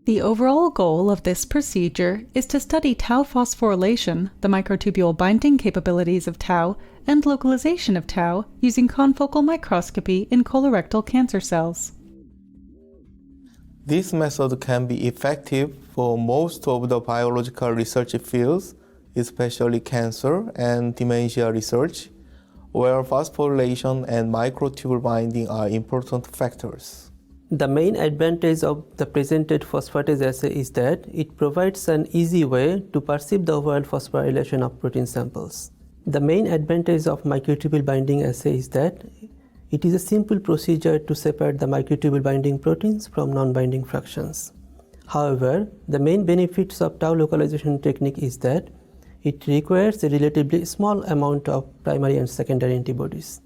The overall goal of this procedure is to study tau phosphorylation, the microtubule binding capabilities of tau, and localization of tau using confocal microscopy in colorectal cancer cells. This method can be effective for most of the biological research fields, especially cancer and dementia research, where phosphorylation and microtubule binding are important factors. The main advantage of the presented phosphatase assay is that it provides an easy way to perceive the overall phosphorylation of protein samples. The main advantage of microtubule binding assay is that it is a simple procedure to separate the microtubule binding proteins from non-binding fractions. However, the main benefits of tau localization technique is that it requires a relatively small amount of primary and secondary antibodies.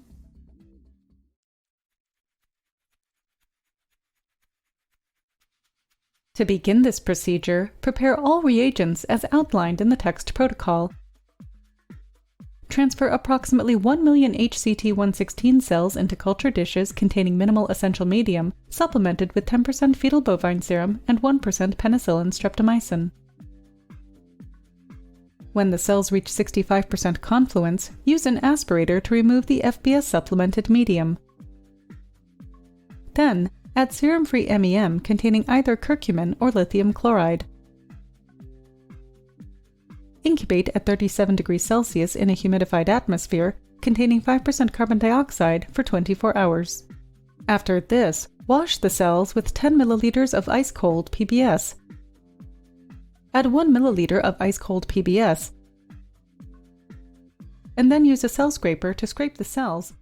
To begin this procedure, prepare all reagents as outlined in the text protocol. Transfer approximately 1 million HCT116 cells into culture dishes containing minimal essential medium, supplemented with 10% fetal bovine serum and 1% penicillin streptomycin. When the cells reach 65% confluence, use an aspirator to remove the FBS supplemented medium. Then, add serum-free MEM containing either curcumin or lithium chloride. Incubate at 37 degrees Celsius in a humidified atmosphere containing 5% carbon dioxide for 24 hours. After this, wash the cells with 10 milliliters of ice-cold PBS. Add 1 milliliter of ice-cold PBS, and then use a cell scraper to scrape the cells